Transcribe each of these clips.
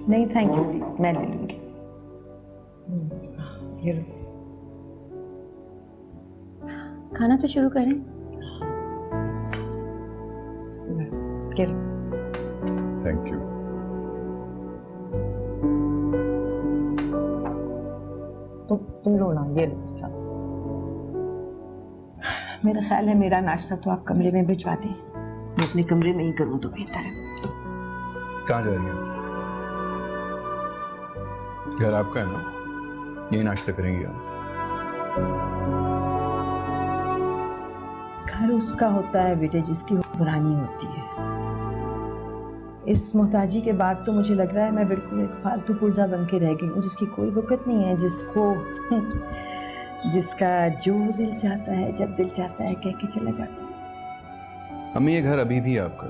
नहीं thank you please, मैं ले लूंगी। ये लो। खाना तो शुरू करें। ये लो। Thank you. तुम लो ना, ये लो। मेरा ख्याल है मेरा नाश्ता तो आप कमरे में भिजवा दें, मैं अपने कमरे में ही करूँ तो बेहतर है। कहाँ जा रही है? घर आपका है ना, यही नाश्ता करेंगी आप। घर उसका होता है बेटे जिसकी हुक्मरानी होती है। इस मोहताजी के बाद तो मुझे लग रहा है मैं बिल्कुल एक फालतू पुर्जा बन के रह गई हूँ, जिसकी कोई वक़्त नहीं है, जिसका जो दिल चाहता है जब दिल चाहता है कह के चला जाता है। अम्मी ये घर अभी भी है आपका,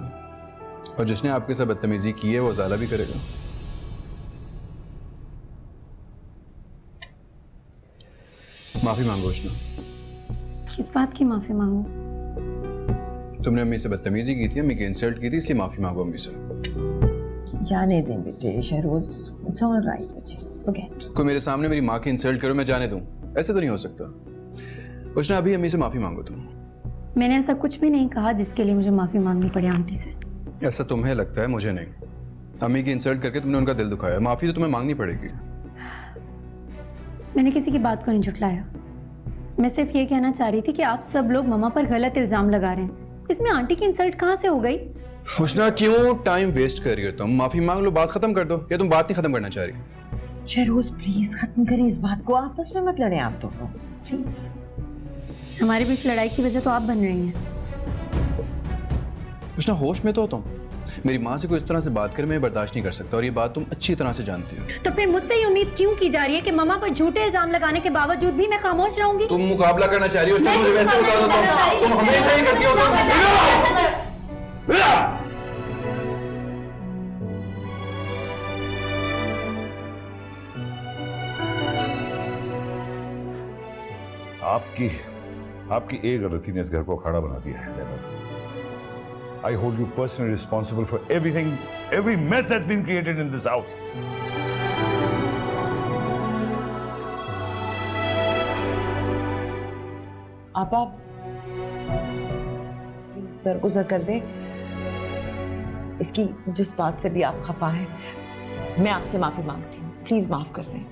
और जिसने आपके साथ बदतमीजी की है वो ज़ाला भी करेगा। माफी मांगो उष्णा। किस बात की माफी मांगू? तुमने अम्मी से बदतमीजी की थी, अम्मी की इंसल्ट की थी, इसलिए माफी मांगो अम्मी से। जाने दें बेटे शहरोज, इट्स ऑल राइट बच्चे, फॉरगेट। कोई मेरे सामने मेरी माँ की इंसल्ट करो मैं जाने दूं? ऐसे तो नहीं हो सकता। उष्णा अभी अम्मी से माफी मांगो तुम। मैंने ऐसा कुछ भी नहीं कहा जिसके लिए मुझे माफी मांगनी पड़े आंटी से। ऐसा तुम्हें लगता है, मुझे नहीं। अम्मी की इंसल्ट करके तुमने उनका दिल दुखाया, माफी तो तुम्हें मांगनी पड़ेगी। मैंने किसी की बात को नहीं झुठलाया। मैं सिर्फ ये कहना चाह रही थी कि आप सब लोग मम्मा पर गलत इल्जाम लगा रहे हैं। इसमें आंटी की इंसल्ट कहाँ से हो गई? उष्णा क्यों टाइम वेस्ट कर रही हो तुम? माफी मांग लो, बात खत्म कर दो। या तुम बात नहीं खत्म करना चाह रही? शहरोज प्लीज खत्म करें इस बात को, आपस में मत लड़ें आप दोनों प्लीज। हमारे बीच लड़ाई की वजह तो आप बन रही हैं। उष्णा होश में तो हो तुम। मेरी माँ से कोई इस तरह से बात करे मैं बर्दाश्त नहीं कर सकता, और ये बात तुम अच्छी तरह से जानती हो। तो फिर मुझसे ये उम्मीद क्यों की जा रही है कि मम्मा पर झूठे इल्जाम लगाने के बावजूद भी मैं खामोश रहूंगी? तुम मुकाबला करना चाह रही हो? उष्णा मुझे वैसे बता दो, तुम हमेशा ही करती हो तुम। आपकी एक गलती ने इस घर को अखाड़ा बना दिया है Zainab. I hold you personally responsible for everything, every mess that's been created in this house. आप प्लीज दरगुजर कर दें इसकी, जिस बात से भी आप खफा हैं। मैं आपसे माफी मांगती हूँ, प्लीज माफ कर दें।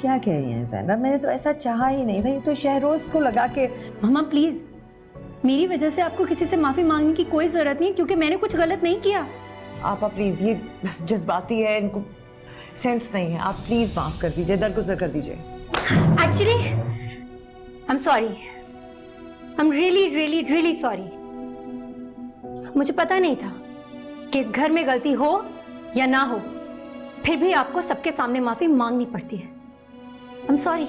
क्या कह रही हैं ज़ैनब? मैंने तो ऐसा चाहा ही नहीं था, ये तो शहरोज को लगा के। मम्मा प्लीज, मेरी वजह से आपको किसी से माफी मांगने की कोई जरूरत नहीं, क्योंकि मैंने कुछ गलत नहीं किया। आप प्लीज, ये जज्बाती है, इनको सेंस नहीं है। आप प्लीज माफ कर दीजिए, दरगुजर कर दीजिए। Actually I am sorry, I am really sorry. मुझे पता नहीं था कि इस घर में गलती हो या ना हो, फिर भी आपको सबके सामने माफी मांगनी पड़ती है। I am sorry.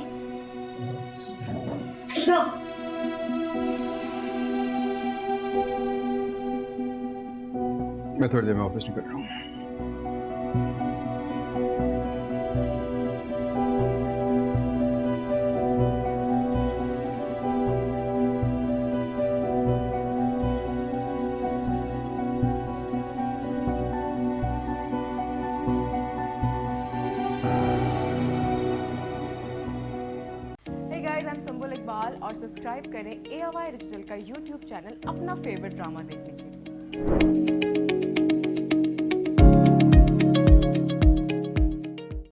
मैं थोड़ी देर में ऑफिस निकल रहा हूँ। I'm संबुल इकबाल और सब्सक्राइब करें AOI डिजिटल का YouTube चैनल अपना फेवरेट ड्रामा देखने के लिए।